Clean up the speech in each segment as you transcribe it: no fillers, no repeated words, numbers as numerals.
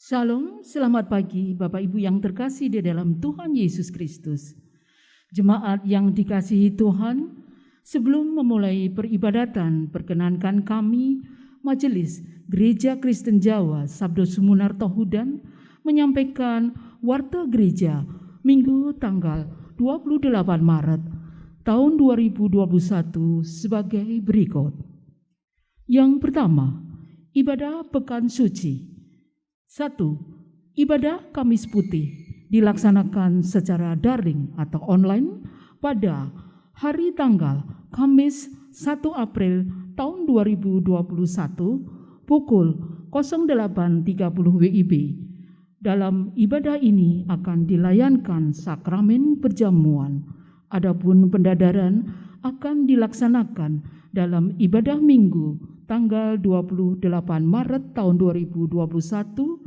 Shalom, selamat pagi Bapak Ibu yang terkasih di dalam Tuhan Yesus Kristus. Jemaat yang dikasihi Tuhan, sebelum memulai peribadatan, perkenankan kami, Majelis Gereja Kristen Jawa Sabdo Sumunar Tohudan, menyampaikan Warta Gereja Minggu tanggal 28 Maret tahun 2021 sebagai berikut. Yang pertama, ibadah Pekan Suci. 1. Ibadah Kamis Putih dilaksanakan secara daring atau online pada hari tanggal Kamis 1 April tahun 2021 pukul 08.30 WIB. Dalam ibadah ini akan dilayankan sakramen perjamuan. Adapun pendadaran akan dilaksanakan dalam ibadah Minggu tanggal 28 Maret tahun 2021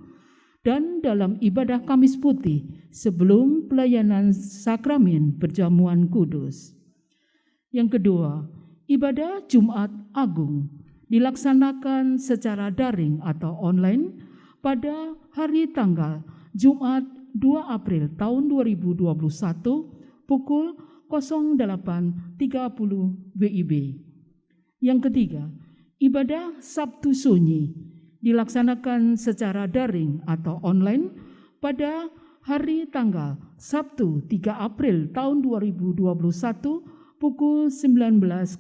dan dalam ibadah Kamis Putih sebelum pelayanan sakramen perjamuan kudus. Yang kedua, ibadah Jumat Agung dilaksanakan secara daring atau online pada hari tanggal Jumat 2 April tahun 2021 pukul 08.30 WIB. Yang ketiga, ibadah Sabtu Sunyi dilaksanakan secara daring atau online pada hari tanggal Sabtu 3 April tahun 2021 pukul 19.00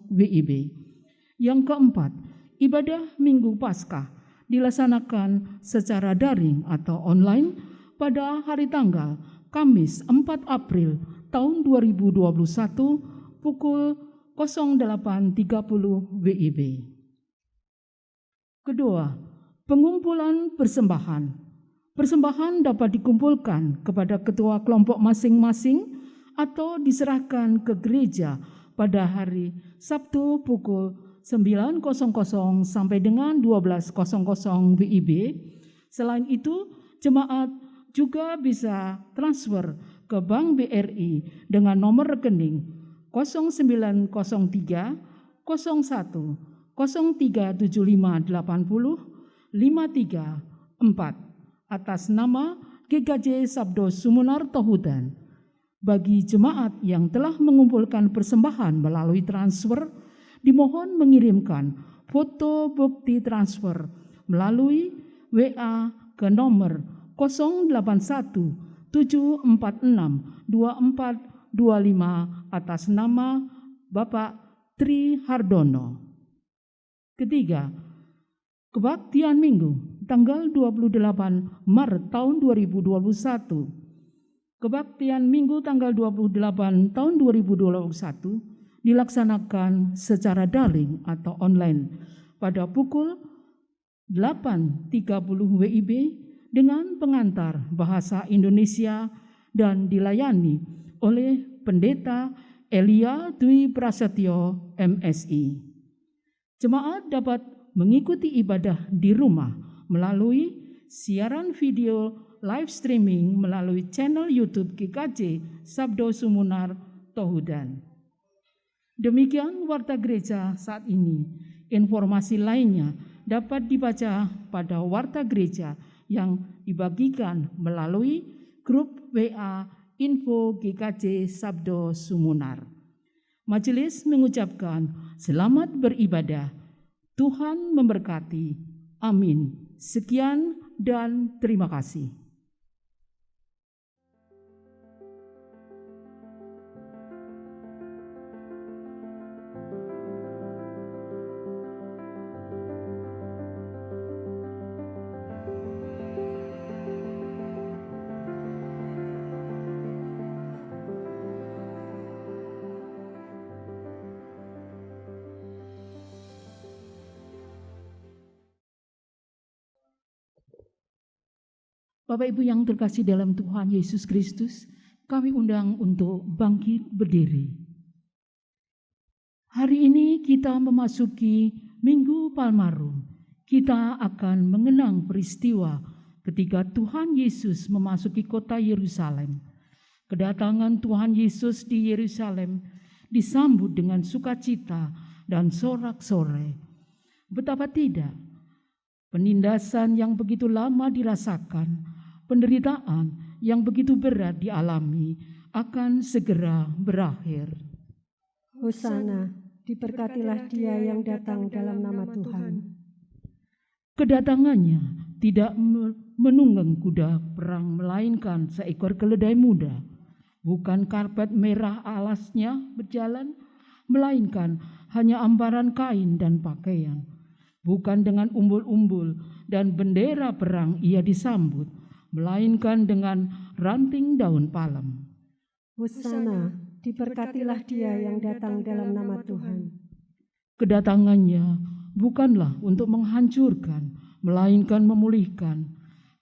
WIB. Yang keempat, ibadah Minggu Paskah dilaksanakan secara daring atau online pada hari tanggal Kamis 4 April tahun 2021 pukul 08.30 WIB. Kedua, pengumpulan persembahan. Persembahan dapat dikumpulkan kepada ketua kelompok masing-masing atau diserahkan ke gereja pada hari Sabtu pukul 9.00 sampai dengan 12.00 WIB. Selain itu, jemaat juga bisa transfer ke Bank BRI dengan nomor rekening 0903 01 037580 534 atas nama GKJ Sabdo Sumunar Tohudan. Bagi jemaat yang telah mengumpulkan persembahan melalui transfer, dimohon mengirimkan foto bukti transfer melalui WA ke nomor 081 746 2425 atas nama Bapak Tri Hardono. Ketiga, kebaktian Minggu tanggal 28 Maret tahun 2021. Kebaktian Minggu tanggal 28 tahun 2021 dilaksanakan secara daring atau online pada pukul 8.30 WIB dengan pengantar bahasa Indonesia dan dilayani oleh Pendeta Elia Dwi Prasetyo MSI. Jemaat dapat mengikuti ibadah di rumah melalui siaran video live streaming melalui channel YouTube GKJ Sabdo Sumunar Tohudan. Demikian Warta Gereja saat ini. Informasi lainnya dapat dibaca pada Warta Gereja yang dibagikan melalui grup WA Info GKJ Sabdo Sumunar. Majelis mengucapkan selamat beribadah. Tuhan memberkati. Amin. Sekian dan terima kasih. Bapak Ibu yang terkasih dalam Tuhan Yesus Kristus, kami undang untuk bangkit berdiri. Hari ini kita memasuki Minggu Palmarum. Kita akan mengenang peristiwa ketika Tuhan Yesus memasuki kota Yerusalem. Kedatangan Tuhan Yesus di Yerusalem disambut dengan sukacita dan sorak-sorai. Betapa tidak, Penindasan yang begitu lama dirasakan, penderitaan yang begitu berat dialami akan segera berakhir. Hosana, diberkatilah Dia yang datang dalam nama Tuhan. Kedatangannya tidak menunggang kuda perang, melainkan seekor keledai muda. Bukan karpet merah alasnya berjalan, melainkan hanya amparan kain dan pakaian. Bukan dengan umbul-umbul dan bendera perang ia disambut, melainkan dengan ranting daun palem. Hosana, diberkatilah Dia yang datang dalam nama Tuhan. Kedatangannya bukanlah untuk menghancurkan, melainkan memulihkan.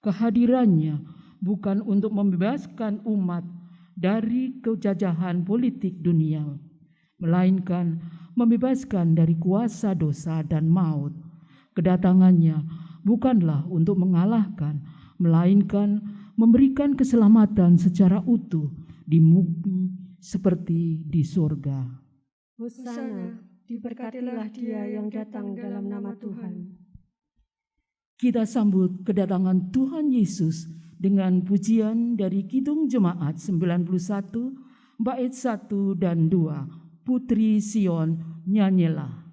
Kehadirannya bukan untuk membebaskan umat dari kejajahan politik dunia, melainkan membebaskan dari kuasa dosa dan maut. Kedatangannya bukanlah untuk mengalahkan, melainkan memberikan keselamatan secara utuh di bumi seperti di surga. Hosana, diberkatilah Dia yang datang dalam nama Tuhan. Kita sambut kedatangan Tuhan Yesus dengan pujian dari Kidung Jemaat 91, bait 1 dan 2. Putri Sion, nyanyilah.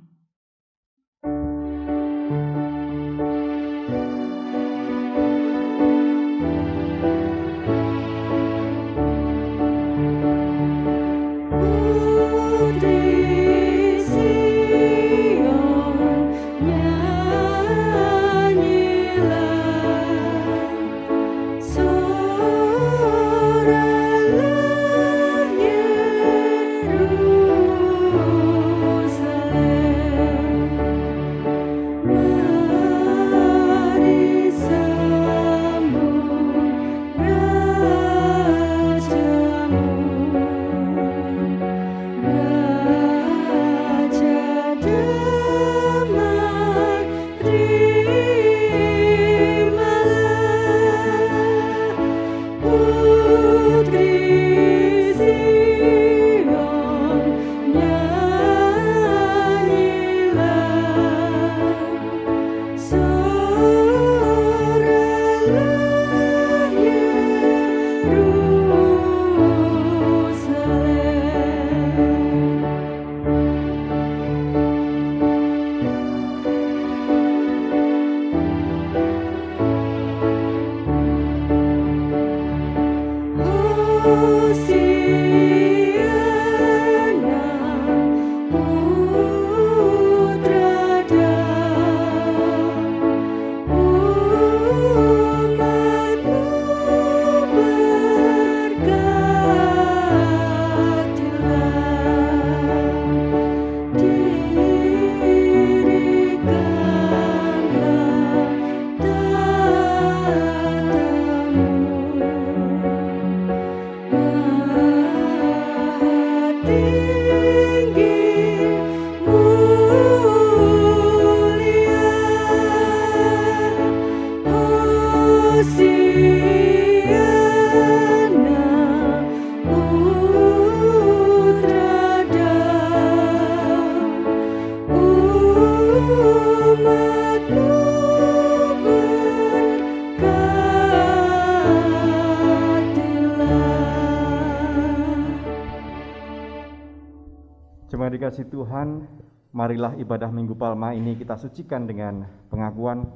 Jemaat dikasih Tuhan, marilah ibadah Minggu Palma ini kita sucikan dengan pengakuan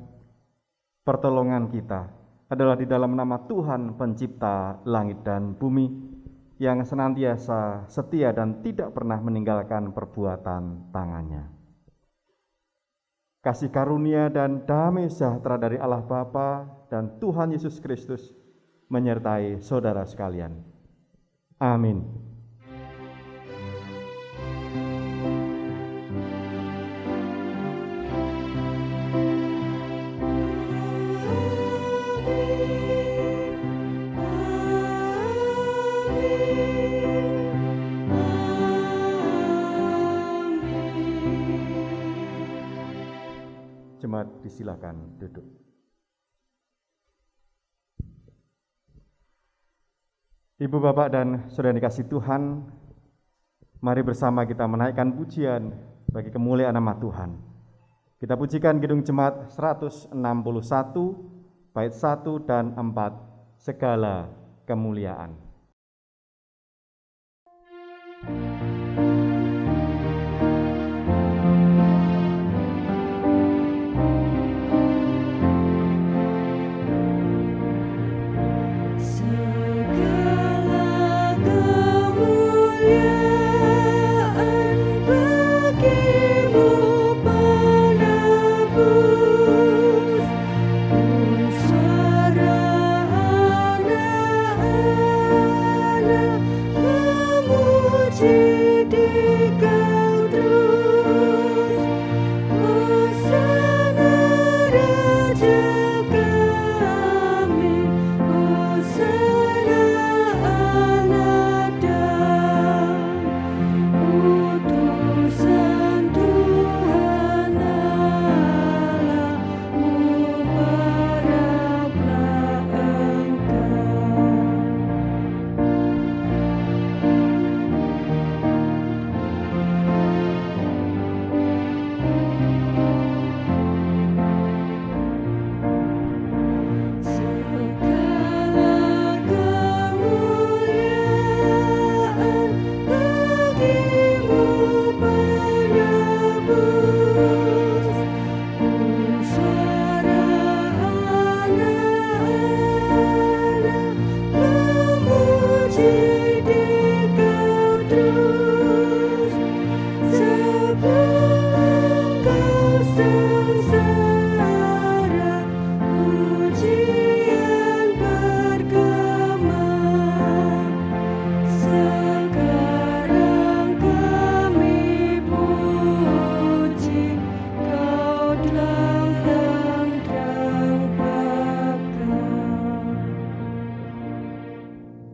pertolongan kita adalah di dalam nama Tuhan pencipta langit dan bumi yang senantiasa setia dan tidak pernah meninggalkan perbuatan tangannya. Kasih karunia dan damai sejahtera dari Allah Bapa dan Tuhan Yesus Kristus menyertai saudara sekalian. Amin. Jemaat disilakan duduk. Ibu, Bapak, dan saudara dikasih Tuhan, mari bersama kita menaikkan pujian bagi kemuliaan nama Tuhan. Kita pujikan Kidung Jemaat 161, bait 1 dan 4, segala kemuliaan.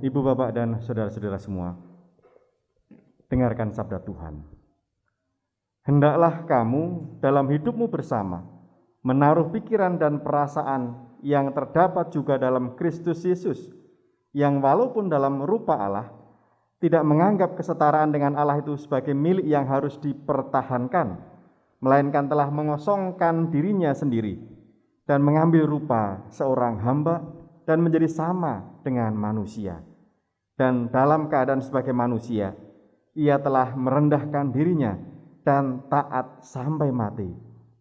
Ibu, Bapak, dan saudara-saudara semua, dengarkan sabda Tuhan. Hendaklah kamu dalam hidupmu bersama menaruh pikiran dan perasaan yang terdapat juga dalam Kristus Yesus, yang walaupun dalam rupa Allah, tidak menganggap kesetaraan dengan Allah itu sebagai milik yang harus dipertahankan, melainkan telah mengosongkan dirinya sendiri dan mengambil rupa seorang hamba dan menjadi sama dengan manusia. Dan dalam keadaan sebagai manusia, ia telah merendahkan dirinya dan taat sampai mati,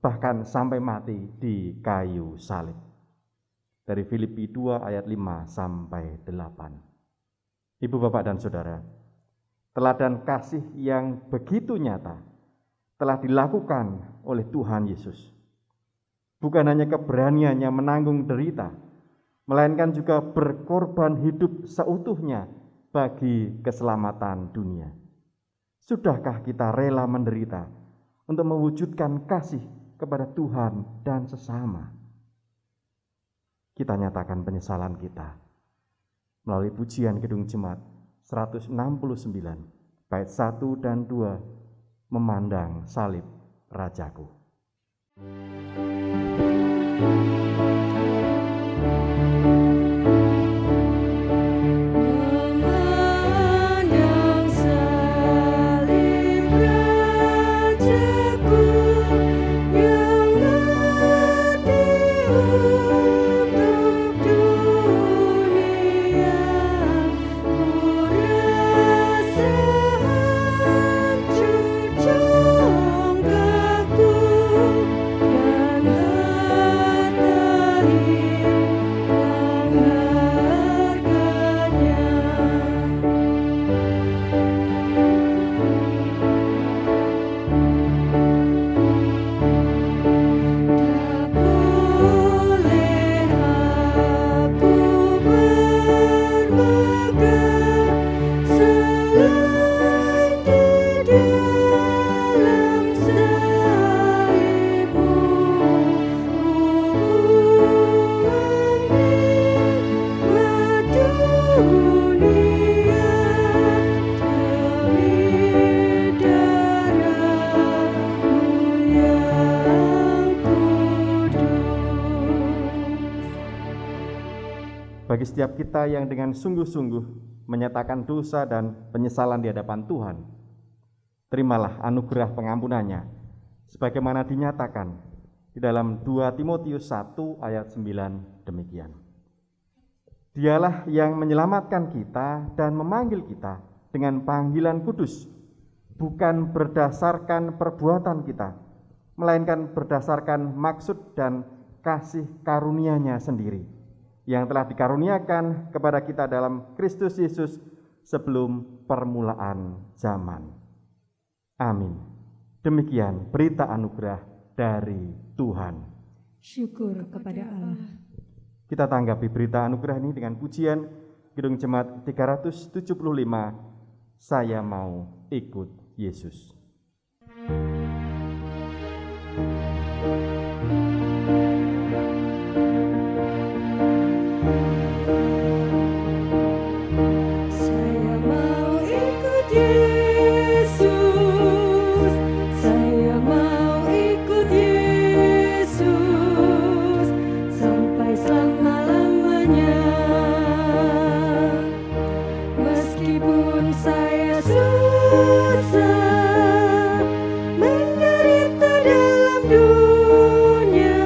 bahkan sampai mati di kayu salib. Dari Filipi 2 ayat 5 sampai 8. Ibu, Bapak, dan Saudara, teladan kasih yang begitu nyata telah dilakukan oleh Tuhan Yesus. Bukan hanya keberaniannya menanggung derita, melainkan juga berkorban hidup seutuhnya bagi keselamatan dunia. Sudahkah kita rela menderita untuk mewujudkan kasih kepada Tuhan dan sesama? Kita nyatakan penyesalan kita melalui pujian Kidung Jemaat 169, bait 1 dan 2, memandang salib Rajaku. Bagi setiap kita yang dengan sungguh-sungguh menyatakan dosa dan penyesalan di hadapan Tuhan, terimalah anugerah pengampunannya sebagaimana dinyatakan Di dalam 2 Timotius 1 ayat 9 demikian. Dialah yang menyelamatkan kita dan memanggil kita dengan panggilan kudus, bukan berdasarkan perbuatan kita, melainkan berdasarkan maksud dan kasih karunia-Nya sendiri, yang telah dikaruniakan kepada kita dalam Kristus Yesus sebelum permulaan zaman. Amin. Demikian berita anugerah dari Tuhan. Syukur kepada Allah. Kita tanggapi berita anugerah ini dengan pujian Kidung Jemaat 375, Saya Mau Ikut Yesus. Saya mau ikut Yesus, saya mau ikut Yesus sampai selama-lamanya. Meskipun saya susah menderita dalam dunia,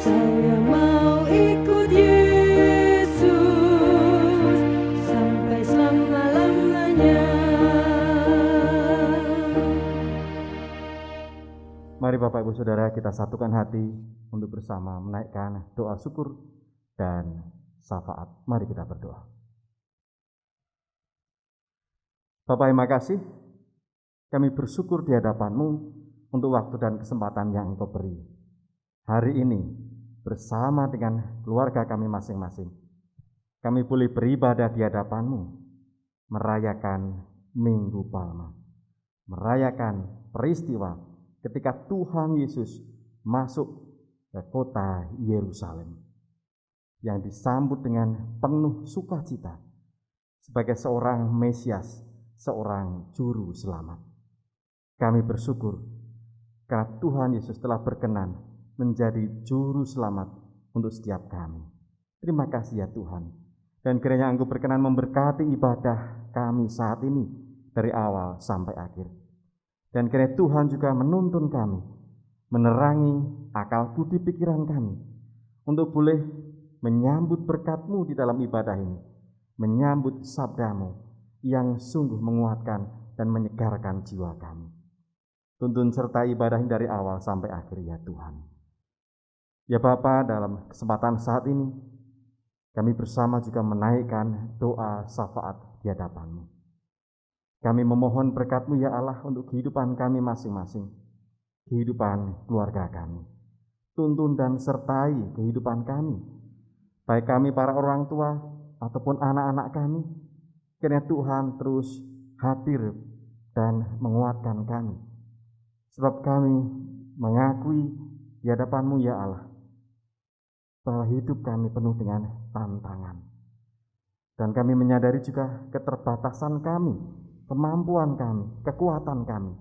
saya mau ikut Yesus sampai selama-lamanya. Mari Bapak Ibu Saudara, kita satukan hati untuk bersama menaikkan doa syukur dan syafaat. Mari kita berdoa. Bapak, terima kasih. Kami bersyukur di hadapan-Mu untuk waktu dan kesempatan yang Engkau beri. Hari ini bersama dengan keluarga kami masing-masing, kami boleh beribadah di hadapan-Mu, merayakan Minggu Palma, merayakan peristiwa ketika Tuhan Yesus masuk ke kota Yerusalem, yang disambut dengan penuh sukacita sebagai seorang Mesias, seorang juru selamat. Kami bersyukur karena Tuhan Yesus telah berkenan menjadi juru selamat untuk setiap kami. Terima kasih ya Tuhan. Dan kiranya Engkau berkenan memberkati ibadah kami saat ini dari awal sampai akhir. Dan kiranya Tuhan juga menuntun kami, menerangi akal budi pikiran kami untuk boleh menyambut berkat-Mu di dalam ibadah ini, menyambut sabda-Mu yang sungguh menguatkan dan menyegarkan jiwa kami. Tuntun serta ibadah ini dari awal sampai akhir ya Tuhan. Ya Bapa, dalam kesempatan saat ini kami bersama juga menaikkan doa syafaat di hadapan-Mu. Kami memohon berkat-Mu ya Allah untuk kehidupan kami masing-masing, kehidupan keluarga kami. Tuntun dan sertai kehidupan kami, baik kami para orang tua ataupun anak-anak kami. Kiranya Tuhan terus hadir dan menguatkan kami, sebab kami mengakui di hadapan-Mu ya Allah bahwa hidup kami penuh dengan tantangan, dan kami menyadari juga keterbatasan kami, kemampuan kami, kekuatan kami,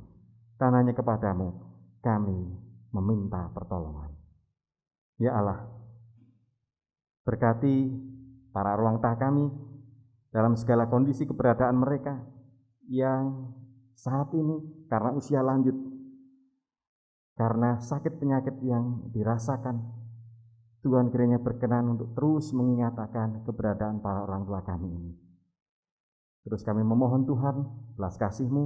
dan hanya kepadamu kami meminta pertolongan. Ya Allah, berkati para ruang tah kami dalam segala kondisi keberadaan mereka yang saat ini karena usia lanjut, karena sakit penyakit yang dirasakan. Tuhan kiranya berkenan untuk terus mengingatkan keberadaan para orang tua kami ini. Terus kami memohon Tuhan belas kasih-Mu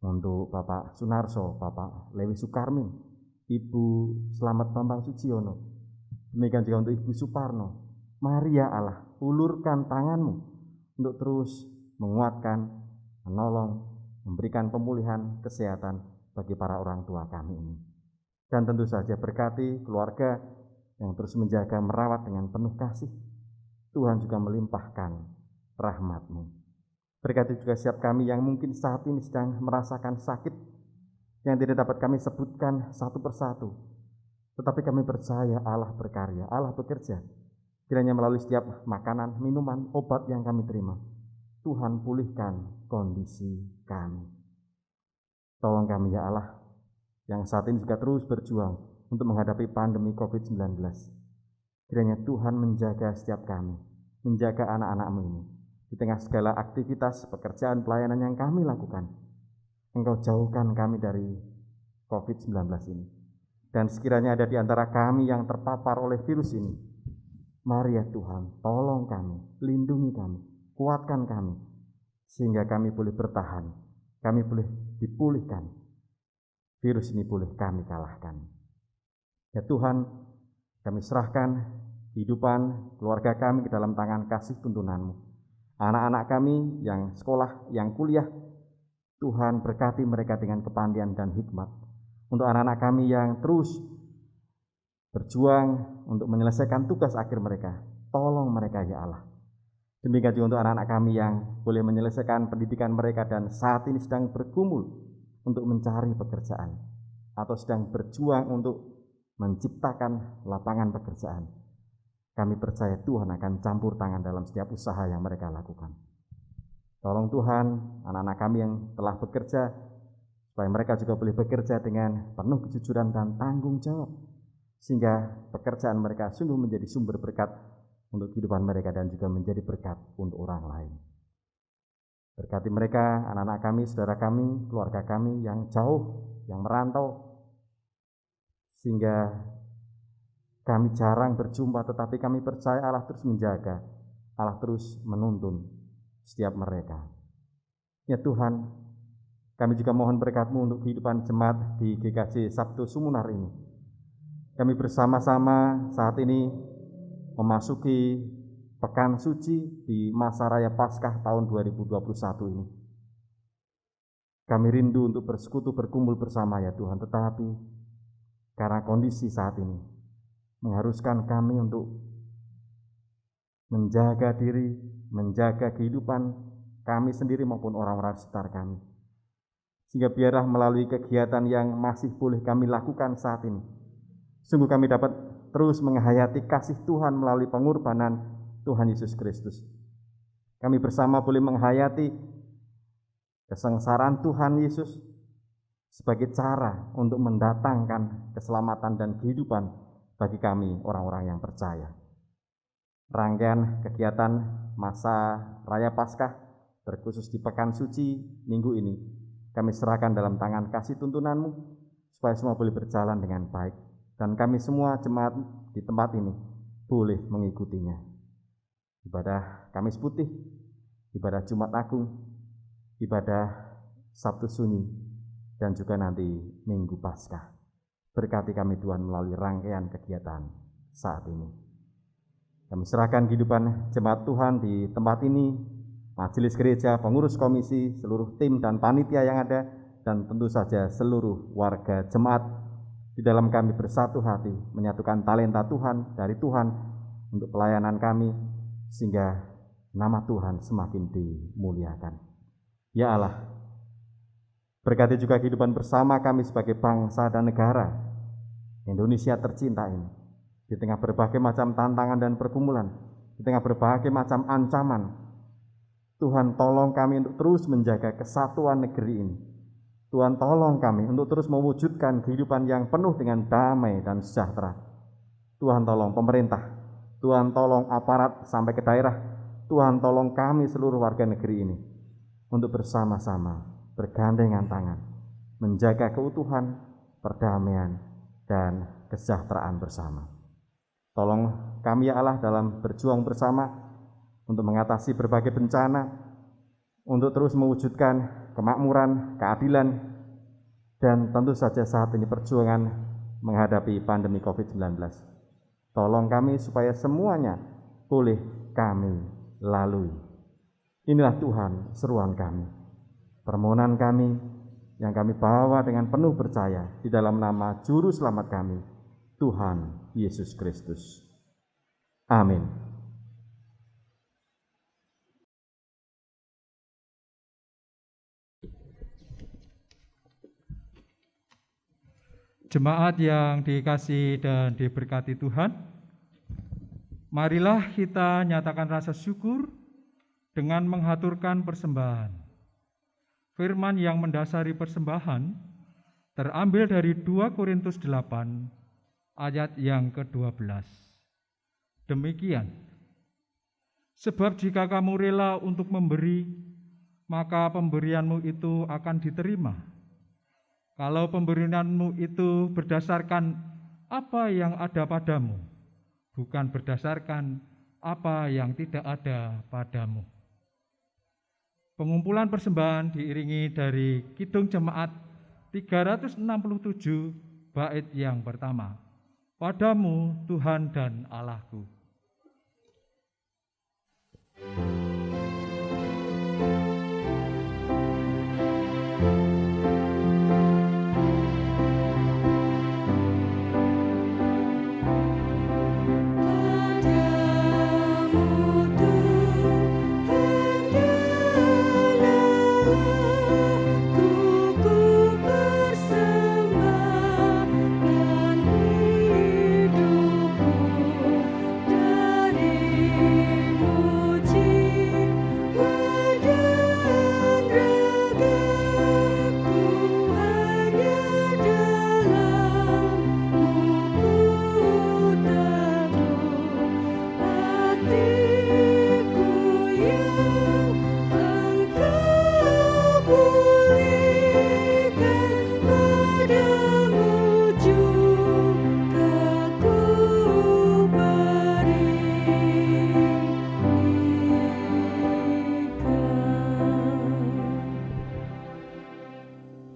untuk Bapak Sunarso, Bapak Lewi Sukarmin, Ibu Slamet Bambang Suciono, demikian juga untuk Ibu Suparno. Mari ya Allah, ulurkan tangan-Mu untuk terus menguatkan, menolong, memberikan pemulihan kesehatan bagi para orang tua kami ini. Dan tentu saja berkati keluarga yang terus menjaga, merawat dengan penuh kasih. Tuhan juga melimpahkan rahmat-Mu. Berkati juga setiap kami yang mungkin saat ini sedang merasakan sakit yang tidak dapat kami sebutkan satu persatu. Tetapi kami percaya Allah berkarya, Allah bekerja. Kiranya melalui setiap makanan, minuman, obat yang kami terima, Tuhan pulihkan kondisi kami. Tolong kami ya Allah, yang saat ini juga terus berjuang untuk menghadapi pandemi COVID-19. Kiranya Tuhan menjaga setiap kami, menjaga anak-anak-Mu ini. Di tengah segala aktivitas, pekerjaan, pelayanan yang kami lakukan, Engkau jauhkan kami dari COVID-19 ini. Dan sekiranya ada di antara kami yang terpapar oleh virus ini, mari ya Tuhan, tolong kami, lindungi kami, kuatkan kami, sehingga kami boleh bertahan, kami boleh dipulihkan, virus ini boleh kami kalahkan. Ya Tuhan, kami serahkan kehidupan keluarga kami ke dalam tangan kasih tuntunan-Mu. Anak-anak kami yang sekolah, yang kuliah, Tuhan berkati mereka dengan kepandaian dan hikmat. Untuk anak-anak kami yang terus berjuang untuk menyelesaikan tugas akhir mereka, tolong mereka ya Allah. Demikian juga untuk anak-anak kami yang boleh menyelesaikan pendidikan mereka dan saat ini sedang bergumul untuk mencari pekerjaan atau sedang berjuang untuk menciptakan lapangan pekerjaan. Kami percaya Tuhan akan campur tangan dalam setiap usaha yang mereka lakukan. Tolong Tuhan, anak-anak kami yang telah bekerja, supaya mereka juga boleh bekerja dengan penuh kejujuran dan tanggung jawab, sehingga pekerjaan mereka sungguh menjadi sumber berkat untuk kehidupan mereka dan juga menjadi berkat untuk orang lain. Berkati mereka, anak-anak kami, saudara kami, keluarga kami yang jauh, yang merantau, sehingga kami jarang berjumpa, tetapi kami percaya Allah terus menjaga, Allah terus menuntun setiap mereka. Ya Tuhan, kami juga mohon berkat-Mu untuk kehidupan jemaat di GKJ Sabtu Sumunar ini. Kami bersama-sama saat ini memasuki Pekan Suci di masa Raya Paskah tahun 2021 ini. Kami rindu untuk bersekutu berkumpul bersama ya Tuhan, tetapi karena kondisi saat ini mengharuskan kami untuk menjaga diri, menjaga kehidupan kami sendiri maupun orang-orang sekitar kami. Sehingga biarlah melalui kegiatan yang masih boleh kami lakukan saat ini, sungguh kami dapat terus menghayati kasih Tuhan melalui pengorbanan Tuhan Yesus Kristus. Kami bersama boleh menghayati kesengsaraan Tuhan Yesus sebagai cara untuk mendatangkan keselamatan dan kehidupan bagi kami orang-orang yang percaya. Rangkaian kegiatan masa Raya Paskah terkhusus di Pekan Suci minggu ini kami serahkan dalam tangan kasih tuntunan-Mu, supaya semua boleh berjalan dengan baik, dan kami semua jemaat di tempat ini boleh mengikutinya. Ibadah Kamis Putih, ibadah Jumat Agung, ibadah Sabtu Sunyi, dan juga nanti Minggu Paskah. Berkati kami Tuhan melalui rangkaian kegiatan saat ini. Kami serahkan kehidupan jemaat Tuhan di tempat ini, majelis gereja, pengurus komisi, seluruh tim dan panitia yang ada, dan tentu saja seluruh warga jemaat. Di dalam kami bersatu hati, menyatukan talenta Tuhan dari Tuhan untuk pelayanan kami, sehingga nama Tuhan semakin dimuliakan. Ya Allah, berkati juga kehidupan bersama kami sebagai bangsa dan negara Indonesia tercinta ini, di tengah berbagai macam tantangan dan pergumulan, di tengah berbagai macam ancaman. Tuhan tolong kami untuk terus menjaga kesatuan negeri ini. Tuhan tolong kami untuk terus mewujudkan kehidupan yang penuh dengan damai dan sejahtera. Tuhan tolong pemerintah, Tuhan tolong aparat sampai ke daerah, Tuhan tolong kami seluruh warga negeri ini untuk bersama-sama bergandengan tangan menjaga keutuhan, perdamaian, dan kesejahteraan bersama. Tolong kami ya Allah dalam berjuang bersama untuk mengatasi berbagai bencana, untuk terus mewujudkan kemakmuran, keadilan, dan tentu saja saat ini perjuangan menghadapi pandemi COVID-19. Tolong kami supaya semuanya boleh kami lalui. Inilah Tuhan seruan kami, permohonan kami yang kami bawa dengan penuh percaya di dalam nama Juru Selamat kami, Tuhan Yesus Kristus. Amin. Jemaat yang dikasihi dan diberkati Tuhan, marilah kita nyatakan rasa syukur dengan menghaturkan persembahan. Firman yang mendasari persembahan terambil dari 2 Korintus 8 ayat yang ke-12. Demikian, sebab jika kamu rela untuk memberi, maka pemberianmu itu akan diterima. Kalau pemberianmu itu berdasarkan apa yang ada padamu, bukan berdasarkan apa yang tidak ada padamu. Pengumpulan persembahan diiringi dari Kidung Jemaat 367 bait yang pertama. Padamu Tuhan dan Allahku.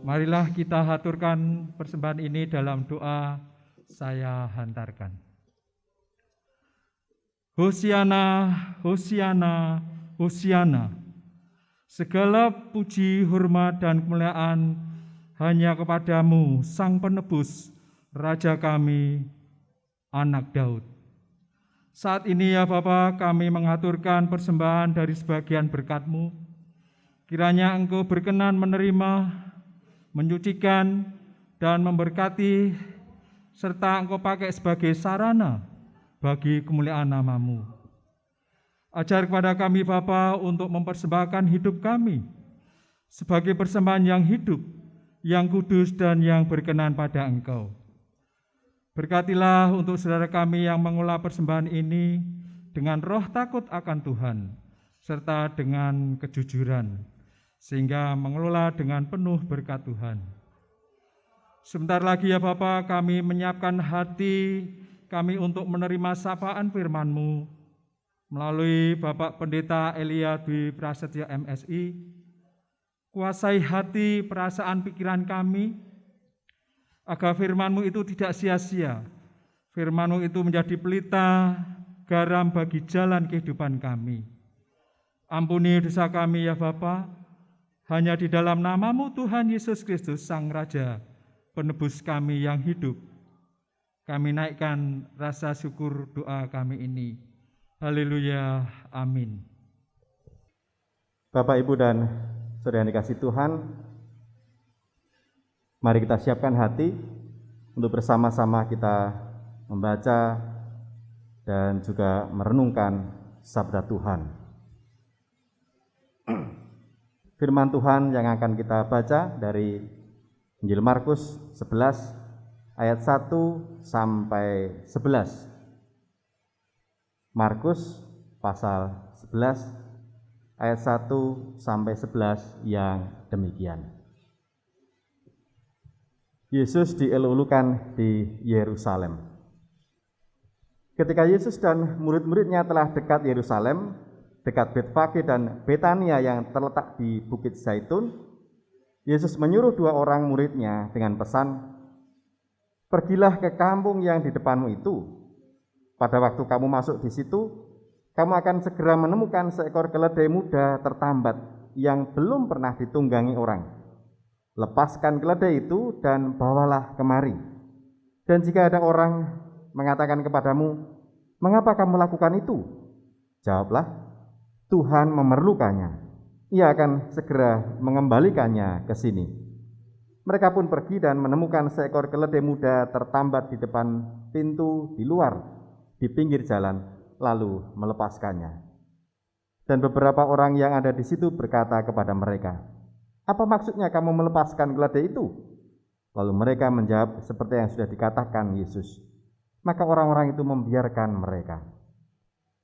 Marilah kita haturkan persembahan ini dalam doa saya hantarkan. Hosiana, Hosiana, Hosiana. Segala puji, hormat, dan kemuliaan hanya kepadamu, Sang Penebus, Raja kami, Anak Daud. Saat ini ya Bapa, kami mengaturkan persembahan dari sebagian berkat-Mu. Kiranya Engkau berkenan menerima, menyucikan, dan memberkati, serta Engkau pakai sebagai sarana bagi kemuliaan nama-Mu. Ajar kepada kami Bapa untuk mempersembahkan hidup kami sebagai persembahan yang hidup, yang kudus, dan yang berkenan pada Engkau. Berkatilah untuk saudara kami yang mengolah persembahan ini dengan roh takut akan Tuhan, serta dengan kejujuran, sehingga mengelola dengan penuh berkat Tuhan. Sebentar lagi ya Bapa, kami menyiapkan hati kami untuk menerima sapaan firman-Mu melalui Bapak Pendeta Elia Dwi Prasetyo MSI. Kuasai hati, perasaan, pikiran kami, agar firman-Mu itu tidak sia-sia. Firman-Mu itu menjadi pelita, garam bagi jalan kehidupan kami. Ampuni dosa kami ya Bapa. Hanya di dalam nama-Mu Tuhan Yesus Kristus, Sang Raja, penebus kami yang hidup, kami naikkan rasa syukur doa kami ini. Haleluya, amin. Bapak, Ibu, dan saudara yang dikasihi Tuhan, mari kita siapkan hati untuk bersama-sama kita membaca dan juga merenungkan sabda Tuhan. Firman Tuhan yang akan kita baca dari Injil Markus 11 ayat 1 sampai 11. Markus pasal 11 ayat 1 sampai 11 yang demikian. Yesus dielulukan di Yerusalem. Ketika Yesus dan murid-muridnya telah dekat Yerusalem, dekat Betfage dan Betania yang terletak di Bukit Zaitun, Yesus menyuruh 2 orang muridnya dengan pesan, "Pergilah ke kampung yang di depanmu itu. Pada waktu kamu masuk di situ, kamu akan segera menemukan seekor keledai muda tertambat yang belum pernah ditunggangi orang. Lepaskan keledai itu dan bawalah kemari. Dan jika ada orang mengatakan kepadamu, 'Mengapa kamu lakukan itu?' Jawablah, 'Tuhan memerlukannya. Ia akan segera mengembalikannya ke sini.' Mereka pun pergi dan menemukan seekor keledai muda tertambat di depan pintu di luar, di pinggir jalan, lalu melepaskannya. Dan beberapa orang yang ada di situ berkata kepada mereka, 'Apa maksudnya kamu melepaskan keledai itu?' Lalu mereka menjawab seperti yang sudah dikatakan Yesus. Maka orang-orang itu membiarkan mereka.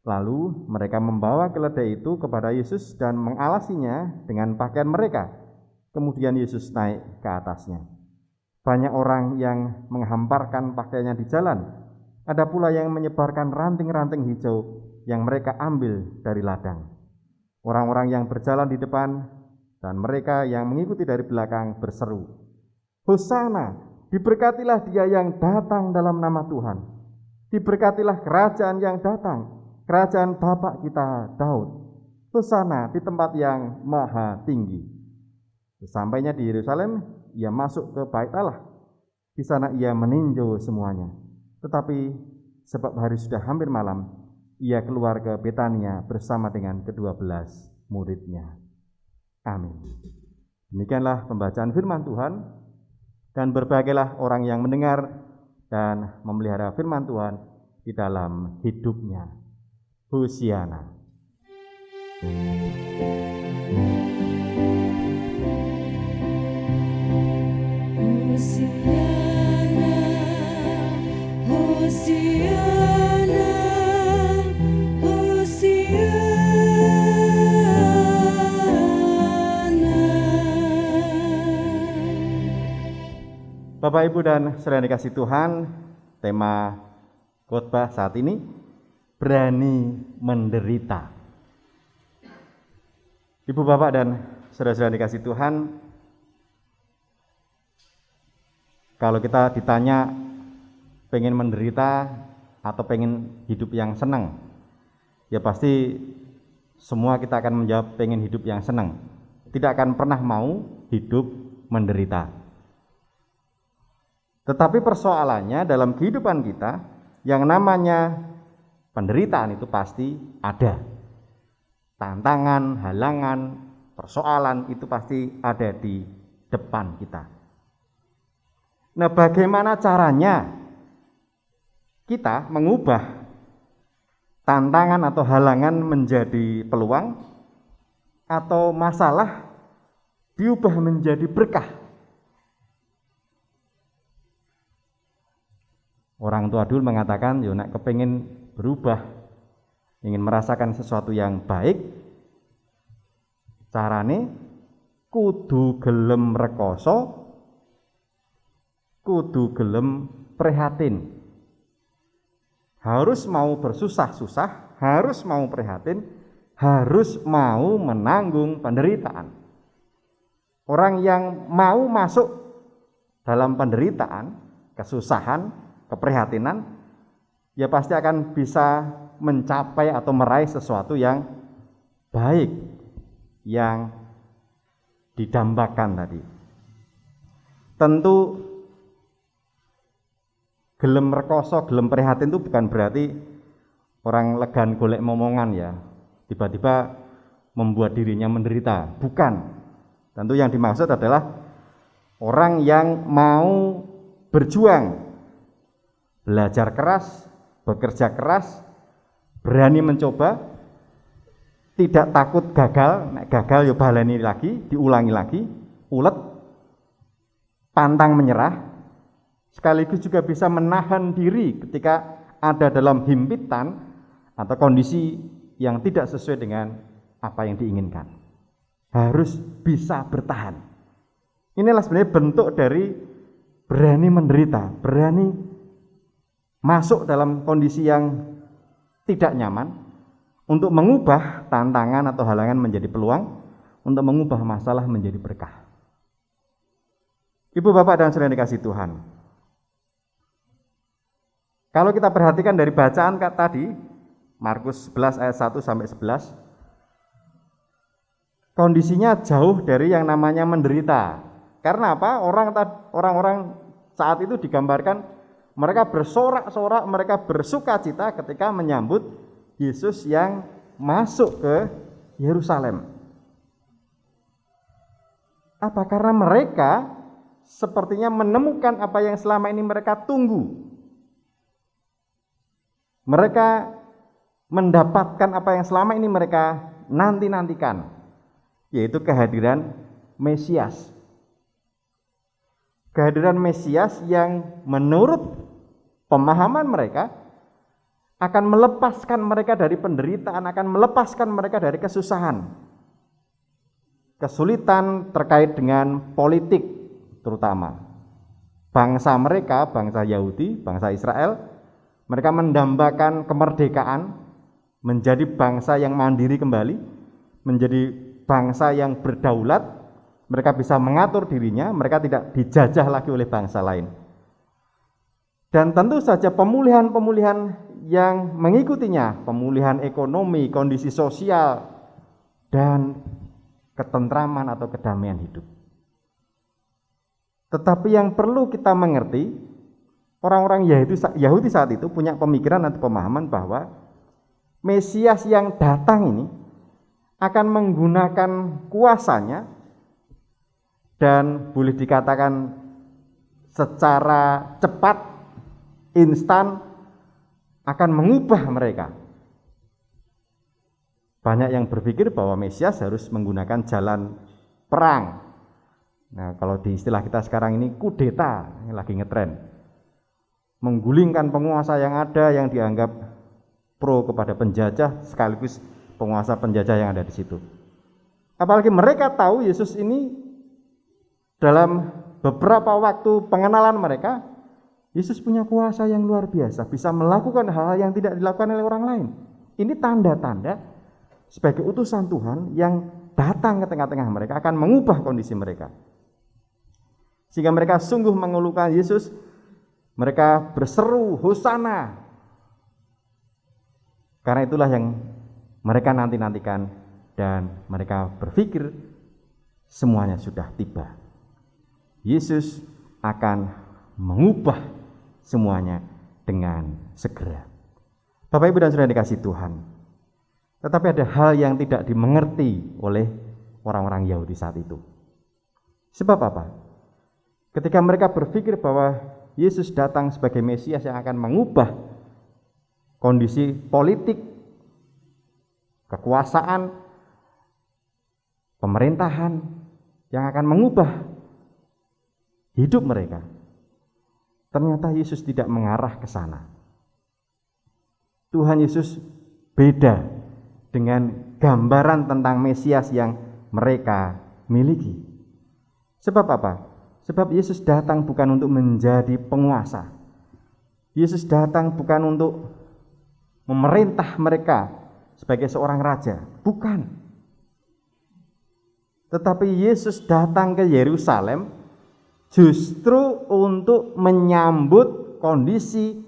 Lalu mereka membawa keledai itu kepada Yesus dan mengalasinya dengan pakaian mereka. Kemudian Yesus naik ke atasnya. Banyak orang yang menghamparkan pakaiannya di jalan. Ada pula yang menyebarkan ranting-ranting hijau yang mereka ambil dari ladang. Orang-orang yang berjalan di depan dan mereka yang mengikuti dari belakang berseru, "Hosana, diberkatilah dia yang datang dalam nama Tuhan. Diberkatilah kerajaan yang datang, kerajaan Bapa kita Daud. Hosana di tempat yang maha tinggi." Sesampainya di Yerusalem, ia masuk ke Bait Allah. Di sana ia meninjau semuanya. Tetapi sebab hari sudah hampir malam, ia keluar ke Betania bersama dengan ke-12 muridnya. Amin. Demikianlah pembacaan firman Tuhan, dan berbahagialah orang yang mendengar dan memelihara firman Tuhan di dalam hidupnya. Hosiana. Hosiana, Hosiana. Bapak, Ibu, dan saudara yang dikasihi Tuhan, tema khotbah saat ini, berani menderita. Ibu, Bapak, dan saudara-saudara yang dikasihi Tuhan, kalau kita ditanya pengen menderita atau pengen hidup yang senang, ya pasti semua kita akan menjawab pengen hidup yang senang. Tidak akan pernah mau hidup menderita. Tetapi persoalannya dalam kehidupan kita, yang namanya penderitaan itu pasti ada. Tantangan, halangan, persoalan itu pasti ada di depan kita. Nah, bagaimana caranya kita mengubah tantangan atau halangan menjadi peluang, atau masalah diubah menjadi berkah? Orang tua dulu mengatakan, yo nek kepengin berubah, ingin merasakan sesuatu yang baik, carane kudu gelem rekoso, kudu gelem prihatin. Harus mau bersusah-susah, harus mau prihatin, harus mau menanggung penderitaan. Orang yang mau masuk dalam penderitaan, kesusahan, keprihatinan, ya pasti akan bisa mencapai atau meraih sesuatu yang baik, yang didambakan tadi. Tentu gelem rekoso, gelem prihatin itu bukan berarti orang legan golek momongan ya, tiba-tiba membuat dirinya menderita. Bukan. Tentu yang dimaksud adalah orang yang mau berjuang, belajar keras, bekerja keras, berani mencoba, tidak takut gagal. Nek gagal yo baleni lagi, diulangi lagi, ulet, pantang menyerah, sekaligus juga bisa menahan diri ketika ada dalam himpitan atau kondisi yang tidak sesuai dengan apa yang diinginkan. Harus bisa bertahan. Inilah sebenarnya bentuk dari berani menderita, berani masuk dalam kondisi yang tidak nyaman, untuk mengubah tantangan atau halangan menjadi peluang, untuk mengubah masalah menjadi berkah. Ibu, Bapak, dan saudara yang dikasihi Tuhan, kalau kita perhatikan dari bacaan tadi, Markus 11 ayat 1 sampai 11, kondisinya jauh dari yang namanya menderita. Karena apa? Orang-orang saat itu digambarkan mereka bersorak-sorak, mereka bersukacita ketika menyambut Yesus yang masuk ke Yerusalem. Apa? Karena mereka sepertinya menemukan apa yang selama ini mereka tunggu. Mereka mendapatkan apa yang selama ini mereka nanti-nantikan, yaitu kehadiran Mesias. Kehadiran Mesias yang menurut pemahaman mereka akan melepaskan mereka dari penderitaan, akan melepaskan mereka dari kesusahan, kesulitan terkait dengan politik terutama. bangsa mereka, bangsa Yahudi, bangsa Israel, mereka mendambakan kemerdekaan, menjadi bangsa yang mandiri kembali, menjadi bangsa yang berdaulat, mereka bisa mengatur dirinya, mereka tidak dijajah lagi oleh bangsa lain. Dan tentu saja pemulihan-pemulihan yang mengikutinya, pemulihan ekonomi, kondisi sosial, dan ketentraman atau kedamaian hidup. Tetapi yang perlu kita mengerti, orang-orang Yahudi saat itu punya pemikiran atau pemahaman bahwa Mesias yang datang ini akan menggunakan kuasanya dan boleh dikatakan secara cepat, instan, akan mengubah mereka. Banyak yang berpikir bahwa Mesias harus menggunakan jalan perang. Nah, kalau di istilah kita sekarang ini kudeta, yang lagi ngetren. Menggulingkan penguasa yang ada yang dianggap pro kepada penjajah sekaligus penguasa penjajah yang ada di situ. Apalagi mereka tahu Yesus ini dalam beberapa waktu pengenalan mereka, Yesus punya kuasa yang luar biasa, bisa melakukan hal yang tidak dilakukan oleh orang lain. Ini tanda-tanda sebagai utusan Tuhan yang datang ke tengah-tengah mereka akan mengubah kondisi mereka. Sehingga mereka sungguh mengeluhkan Yesus, mereka berseru, Hosana. Karena itulah yang mereka nanti-nantikan dan mereka berpikir semuanya sudah tiba. Yesus akan mengubah semuanya dengan segera. Bapak Ibu dan Saudara dikasih Tuhan, tetapi ada hal yang tidak dimengerti oleh orang-orang Yahudi saat itu. Sebab apa? Ketika mereka berpikir bahwa Yesus datang sebagai Mesias yang akan mengubah kondisi politik, kekuasaan, pemerintahan, yang akan mengubah hidup mereka, ternyata Yesus tidak mengarah ke sana. Tuhan Yesus beda dengan gambaran tentang Mesias yang mereka miliki. Sebab apa? Sebab Yesus datang bukan untuk menjadi penguasa. Yesus datang bukan untuk memerintah mereka sebagai seorang raja, bukan. Tetapi Yesus datang ke Yerusalem justru untuk menyambut kondisi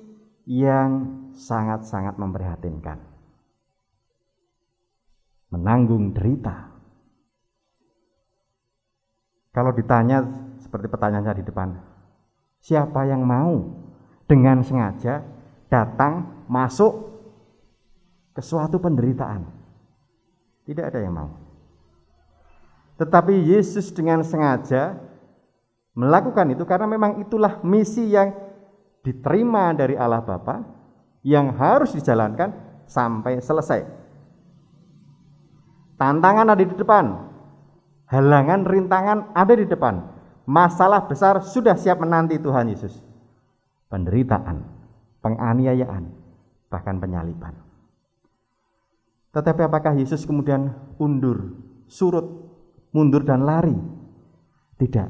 yang sangat-sangat memprihatinkan. Menanggung derita. Kalau ditanya seperti pertanyaannya di depan, siapa yang mau dengan sengaja datang masuk ke suatu penderitaan? Tidak ada yang mau. Tetapi Yesus dengan sengaja melakukan itu karena memang itulah misi yang diterima dari Allah Bapa yang harus dijalankan sampai selesai. Tantangan ada di depan, halangan, rintangan ada di depan. Masalah besar sudah siap menanti Tuhan Yesus. Penderitaan, penganiayaan, bahkan penyaliban. Tetapi apakah Yesus kemudian undur, surut, mundur dan lari? Tidak.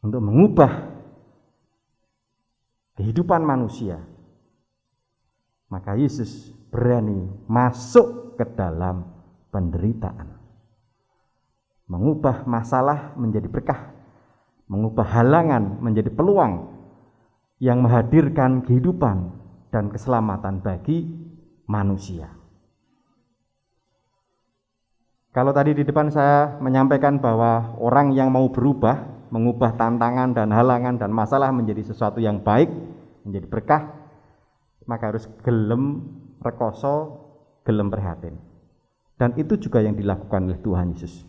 Untuk mengubah kehidupan manusia, maka Yesus berani masuk ke dalam penderitaan. Mengubah masalah menjadi berkah, mengubah halangan menjadi peluang yang menghadirkan kehidupan dan keselamatan bagi manusia. Kalau tadi di depan saya menyampaikan bahwa orang yang mau berubah, mengubah tantangan dan halangan dan masalah menjadi sesuatu yang baik, menjadi berkah, maka harus gelem rekoso, gelem prihatin. Dan itu juga yang dilakukan oleh Tuhan Yesus.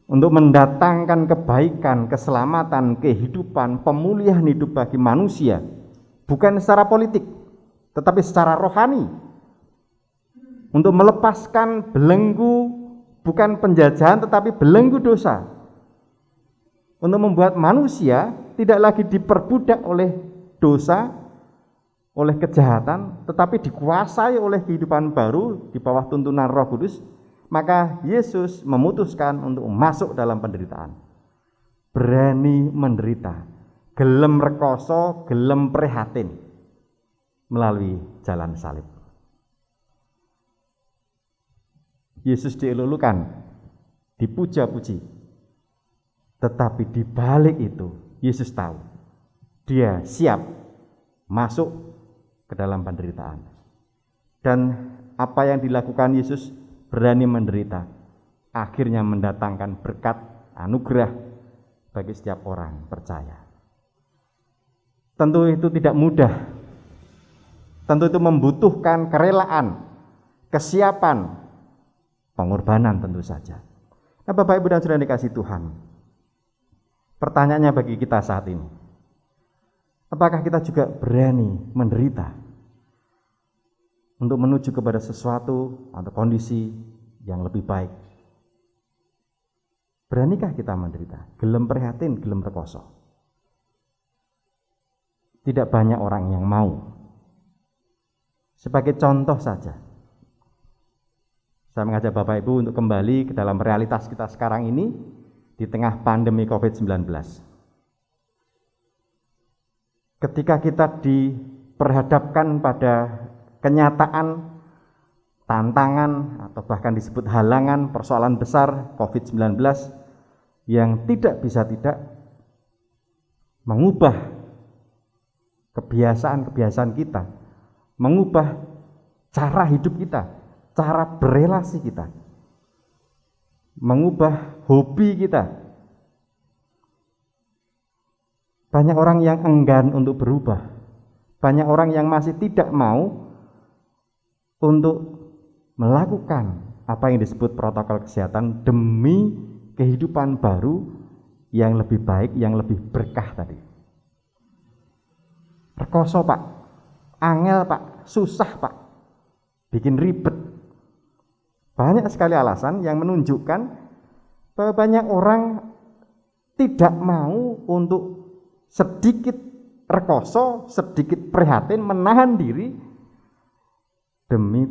Untuk mendatangkan kebaikan, keselamatan, kehidupan, pemulihan hidup bagi manusia, bukan secara politik, tetapi secara rohani. Untuk melepaskan belenggu, bukan penjajahan, tetapi belenggu dosa. Untuk membuat manusia tidak lagi diperbudak oleh dosa, oleh kejahatan, tetapi dikuasai oleh kehidupan baru di bawah tuntunan Roh Kudus, maka Yesus memutuskan untuk masuk dalam penderitaan. Berani menderita, gelem rekoso, gelem prihatin melalui jalan salib. Yesus dielulukan, dipuja-puji. Tetapi di balik itu, Yesus tahu dia siap masuk ke dalam penderitaan. Dan apa yang dilakukan Yesus, berani menderita, akhirnya mendatangkan berkat, anugerah bagi setiap orang percaya. Tentu itu tidak mudah. Tentu itu membutuhkan kerelaan, kesiapan, pengorbanan tentu saja. Nah, Bapak Ibu dan Saudara yang dikasihi Tuhan, pertanyaannya bagi kita saat ini, apakah kita juga berani menderita untuk menuju kepada sesuatu atau kondisi yang lebih baik? Beranikah kita menderita? Gelem prihatin, gelem rekoso. Tidak banyak orang yang mau. Sebagai contoh saja, saya mengajak Bapak Ibu untuk kembali ke dalam realitas kita sekarang ini di tengah pandemi COVID-19. Ketika kita diperhadapkan pada kenyataan, tantangan, atau bahkan disebut halangan, persoalan besar COVID-19 yang tidak bisa tidak mengubah kebiasaan-kebiasaan kita, mengubah cara hidup kita, cara berelasi kita, mengubah hobi kita. Banyak orang yang enggan untuk berubah, banyak orang yang masih tidak mau untuk melakukan apa yang disebut protokol kesehatan demi kehidupan baru yang lebih baik, yang lebih berkah tadi. Rekoso Pak, angel Pak, susah Pak, bikin ribet. Banyak sekali alasan yang menunjukkan bahwa banyak orang tidak mau untuk sedikit rekoso, sedikit prihatin, menahan diri demi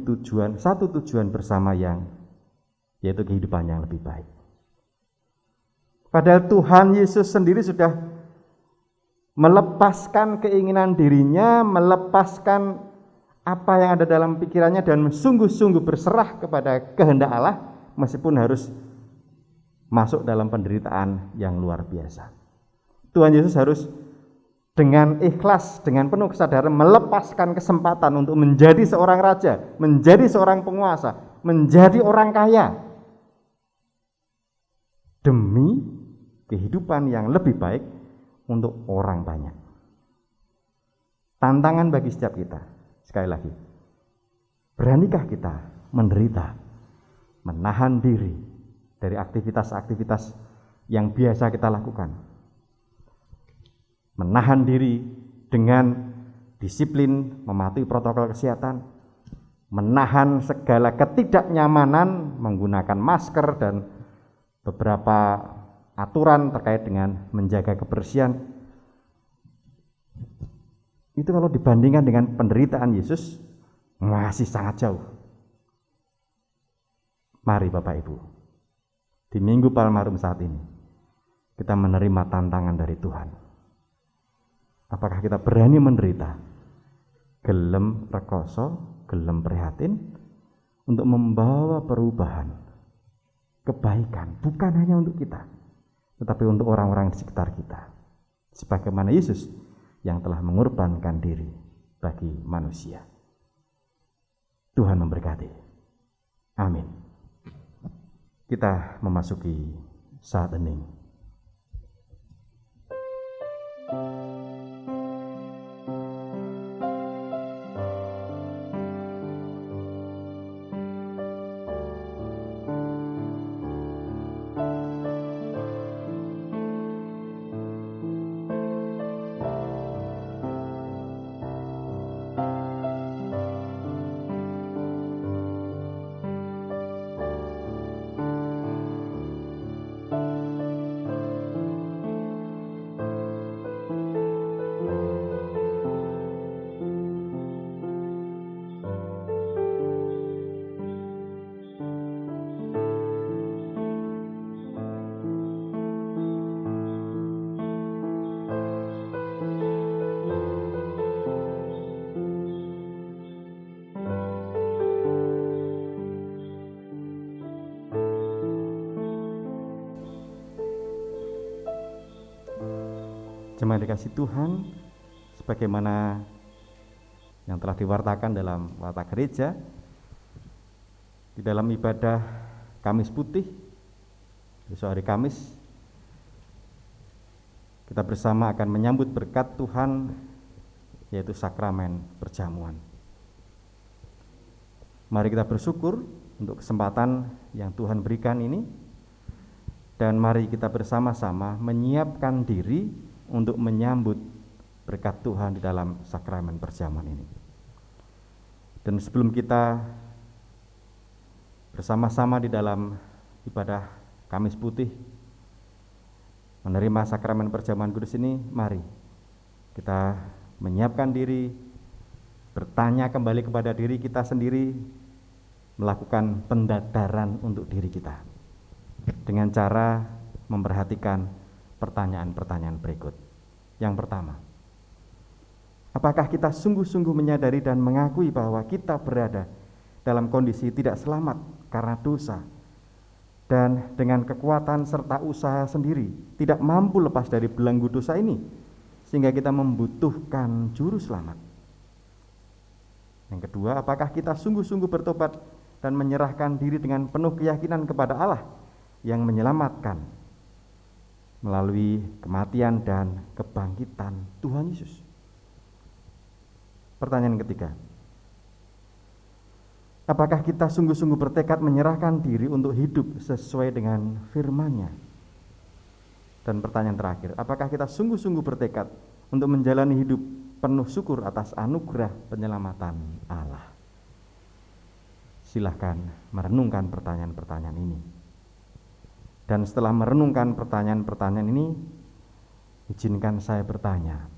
satu tujuan bersama yang yaitu kehidupan yang lebih baik. Padahal Tuhan Yesus sendiri sudah melepaskan keinginan dirinya, melepaskan apa yang ada dalam pikirannya dan sungguh-sungguh berserah kepada kehendak Allah meskipun harus masuk dalam penderitaan yang luar biasa. Tuhan Yesus harus dengan ikhlas, dengan penuh kesadaran melepaskan kesempatan untuk menjadi seorang raja, menjadi seorang penguasa, menjadi orang kaya demi kehidupan yang lebih baik untuk orang banyak. Tantangan bagi setiap kita, sekali lagi, beranikah kita menderita, menahan diri dari aktivitas-aktivitas yang biasa kita lakukan, menahan diri dengan disiplin mematuhi protokol kesehatan, menahan segala ketidaknyamanan menggunakan masker dan beberapa aturan terkait dengan menjaga kebersihan. Itu kalau dibandingkan dengan penderitaan Yesus masih sangat jauh. Mari Bapak Ibu, di Minggu Palmarum saat ini kita menerima tantangan dari Tuhan. Apakah kita berani menderita, gelem rekoso, gelem prihatin untuk membawa perubahan, kebaikan, bukan hanya untuk kita, tetapi untuk orang-orang di sekitar kita, sebagaimana Yesus yang telah mengorbankan diri bagi manusia. Tuhan memberkati. Amin. Kita memasuki saat hening. Jemaat dikasih Tuhan, sebagaimana yang telah diwartakan dalam warta gereja, di dalam ibadah Kamis Putih, besok hari Kamis, kita bersama akan menyambut berkat Tuhan, yaitu sakramen perjamuan. Mari kita bersyukur untuk kesempatan yang Tuhan berikan ini, dan mari kita bersama-sama menyiapkan diri untuk menyambut berkat Tuhan di dalam sakramen perjamuan ini. Dan sebelum kita bersama-sama di dalam ibadah Kamis Putih menerima sakramen perjamuan kudus ini, mari kita menyiapkan diri, bertanya kembali kepada diri kita sendiri, melakukan pendadaran untuk diri kita dengan cara memperhatikan pertanyaan-pertanyaan berikut. Yang pertama, apakah kita sungguh-sungguh menyadari dan mengakui bahwa kita berada dalam kondisi tidak selamat karena dosa, dan dengan kekuatan serta usaha sendiri tidak mampu lepas dari belenggu dosa ini, sehingga kita membutuhkan juru selamat? Yang kedua, apakah kita sungguh-sungguh bertobat dan menyerahkan diri dengan penuh keyakinan kepada Allah yang menyelamatkan melalui kematian dan kebangkitan Tuhan Yesus? Pertanyaan ketiga, apakah kita sungguh-sungguh bertekad menyerahkan diri untuk hidup sesuai dengan firman-Nya? Dan pertanyaan terakhir, apakah kita sungguh-sungguh bertekad untuk menjalani hidup penuh syukur atas anugerah penyelamatan Allah? Silahkan merenungkan pertanyaan-pertanyaan ini. Dan setelah merenungkan pertanyaan-pertanyaan ini, izinkan saya bertanya,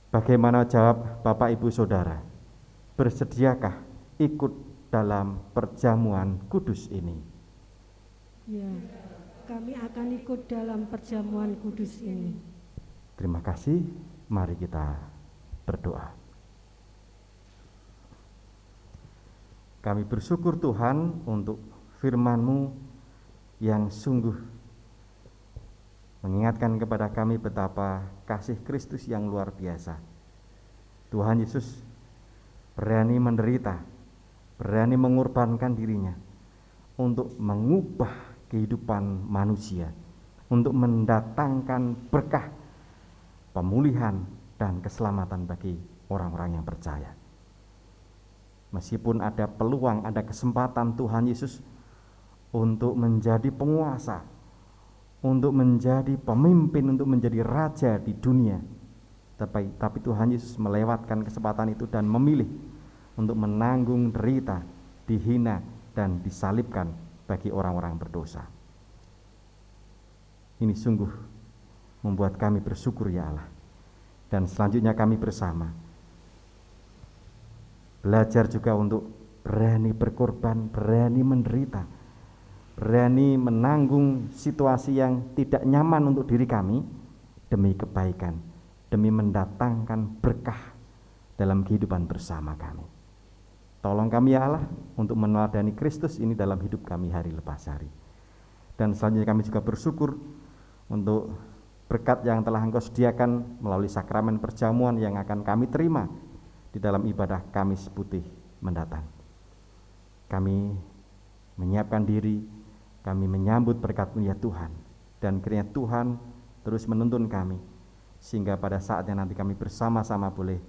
bagaimana jawab Bapak Ibu Saudara? Bersediakah ikut dalam perjamuan kudus ini? Ya, kami akan ikut dalam perjamuan kudus ini. Terima kasih, mari kita berdoa. Kami bersyukur Tuhan untuk firman-Mu yang sungguh mengingatkan kepada kami betapa kasih Kristus yang luar biasa. Tuhan Yesus berani menderita, berani mengorbankan dirinya untuk mengubah kehidupan manusia, untuk mendatangkan berkah, pemulihan, dan keselamatan bagi orang-orang yang percaya. Meskipun ada peluang, ada kesempatan Tuhan Yesus untuk menjadi penguasa, untuk menjadi pemimpin, untuk menjadi raja di dunia, tapi Tuhan Yesus melewatkan kesempatan itu dan memilih untuk menanggung derita, dihina, dan disalibkan bagi orang-orang berdosa. Ini sungguh membuat kami bersyukur, ya Allah. Dan selanjutnya kami bersama belajar juga untuk berani berkorban, berani menderita, berani menanggung situasi yang tidak nyaman untuk diri kami demi kebaikan, demi mendatangkan berkah dalam kehidupan bersama kami. Tolong kami, ya Allah, untuk meneladani Kristus ini dalam hidup kami hari lepas hari. Dan selanjutnya kami juga bersyukur untuk berkat yang telah Engkau sediakan melalui sakramen perjamuan yang akan kami terima di dalam ibadah Kamis Putih mendatang. Kami menyiapkan diri, kami menyambut berkat-Mu, ya Tuhan, dan kiranya Tuhan terus menuntun kami, sehingga pada saatnya nanti kami bersama-sama boleh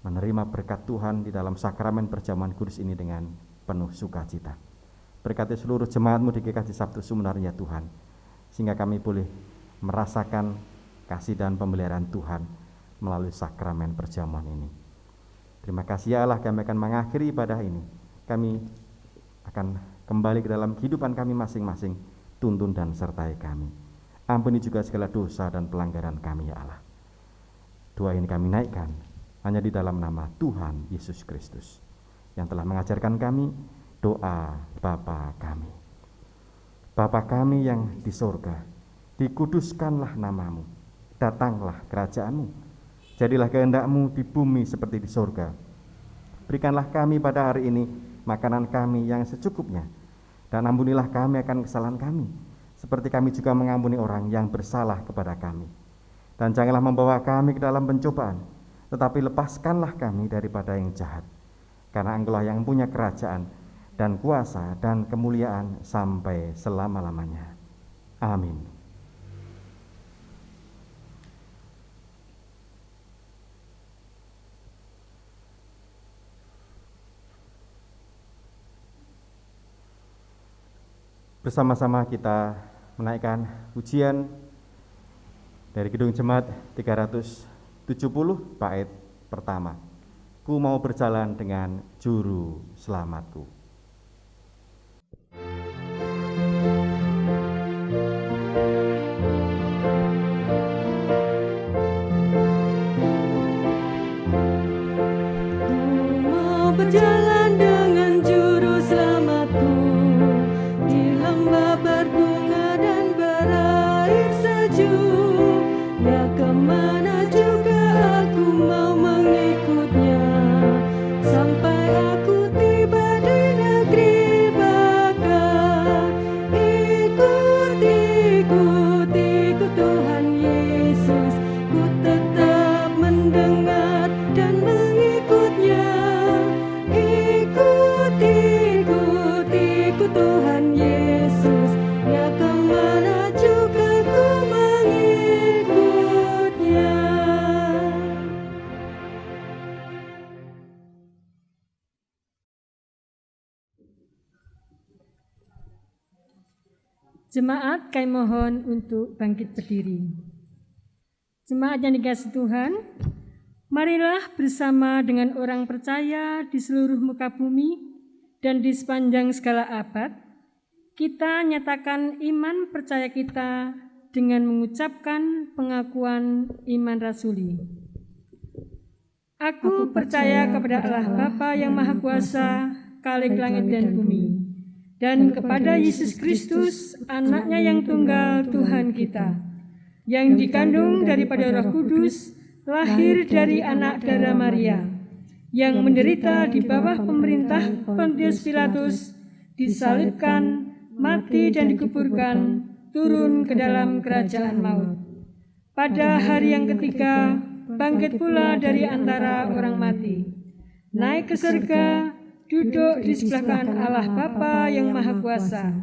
menerima berkat Tuhan di dalam sakramen perjamuan kudus ini dengan penuh sukacita. Berkati seluruh jemaat-Mu di GKJ Sabtu Sumunar, ya Tuhan, sehingga kami boleh merasakan kasih dan pemeliharaan Tuhan melalui sakramen perjamuan ini. Terima kasih, ya Allah, kami akan mengakhiri ibadah ini. Kami akan kembali ke dalam kehidupan kami masing-masing, tuntun dan sertai kami. Ampuni juga segala dosa dan pelanggaran kami, ya Allah. Doa ini kami naikkan hanya di dalam nama Tuhan Yesus Kristus, yang telah mengajarkan kami doa Bapa kami. Bapa kami yang di sorga, dikuduskanlah namamu, datanglah kerajaan-Mu, jadilah kehendak-Mu di bumi seperti di sorga. Berikanlah kami pada hari ini makanan kami yang secukupnya, dan ampunilah kami akan kesalahan kami, seperti kami juga mengampuni orang yang bersalah kepada kami. Dan janganlah membawa kami ke dalam pencobaan, tetapi lepaskanlah kami daripada yang jahat. Karena Engkau-lah yang punya kerajaan dan kuasa dan kemuliaan sampai selama-lamanya. Amin. Bersama-sama kita menaikkan pujian dari Kidung Jemaat 370 bait pertama. Ku mau berjalan dengan juru selamatku. Ku mau berjalan dengan juru selamatku di lembah berbunga dan berair sejuk. Ya, kemana juga aku mau mengikutnya, sampai aku tiba di negeri baka. Ikut, ikut, ikut Tuhan Yesus, ku tetap mendengar dan mengikutnya. Ikut, ikut, ikut Tuhan Yesus, ya kemana juga ku mengikutnya. Jemaat, kami mohon untuk bangkit berdiri. Jemaat yang dikasihi Tuhan, marilah bersama dengan orang percaya di seluruh muka bumi dan di sepanjang segala abad, kita nyatakan iman percaya kita dengan mengucapkan pengakuan iman rasuli. Aku percaya kepada Allah Bapa yang Maha Kuasa, Khalik langit dan bumi, dan kepada Yesus Kristus, Anak-Nya yang tunggal Tuhan kita, yang dikandung daripada Roh Kudus, lahir dari anak darah Maria, yang menderita di bawah pemerintah Pontius Pilatus, disalibkan, mati dan dikuburkan, turun ke dalam kerajaan maut. Pada hari yang ketiga, bangkit pula dari antara orang mati, naik ke surga, duduk di sebelah kanan Allah Bapa yang Maha Kuasa,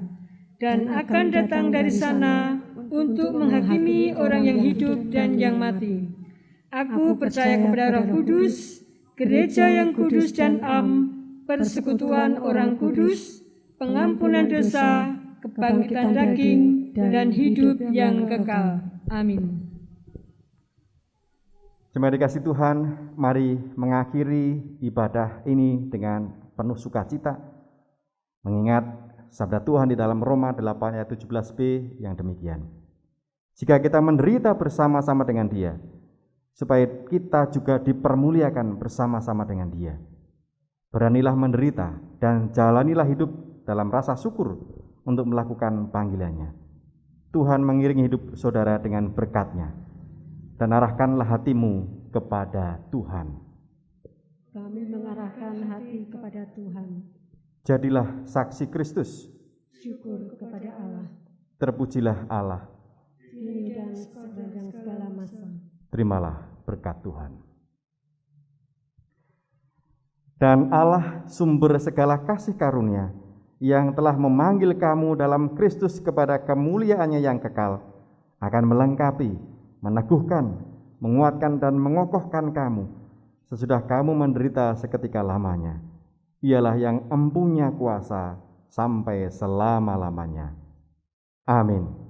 dan akan datang dari sana untuk menghakimi orang yang hidup dan yang mati. Aku percaya kepada Roh Kudus, gereja yang kudus dan am, persekutuan orang kudus, pengampunan dosa, kebangkitan daging, dan hidup yang kekal. Amin. Jemaat dikasihi Tuhan, mari mengakhiri ibadah ini dengan penuh sukacita, mengingat sabda Tuhan di dalam Roma 8 ayat 17b yang demikian. Jika kita menderita bersama-sama dengan Dia, supaya kita juga dipermuliakan bersama-sama dengan Dia. Beranilah menderita dan jalanilah hidup dalam rasa syukur untuk melakukan panggilannya. Tuhan mengiringi hidup saudara dengan berkat-Nya, dan arahkanlah hatimu kepada Tuhan. Kami mengarahkan hati kepada Tuhan. Jadilah saksi Kristus. Syukur kepada Allah. Terpujilah Allah. Kini dan sepanjang segala masa. Terimalah berkat Tuhan. Dan Allah sumber segala kasih karunia, yang telah memanggil kamu dalam Kristus kepada kemuliaan-Nya yang kekal, akan melengkapi, meneguhkan, menguatkan dan mengokohkan kamu sesudah kamu menderita seketika lamanya. Ialah yang empunya kuasa sampai selama-lamanya. Amin.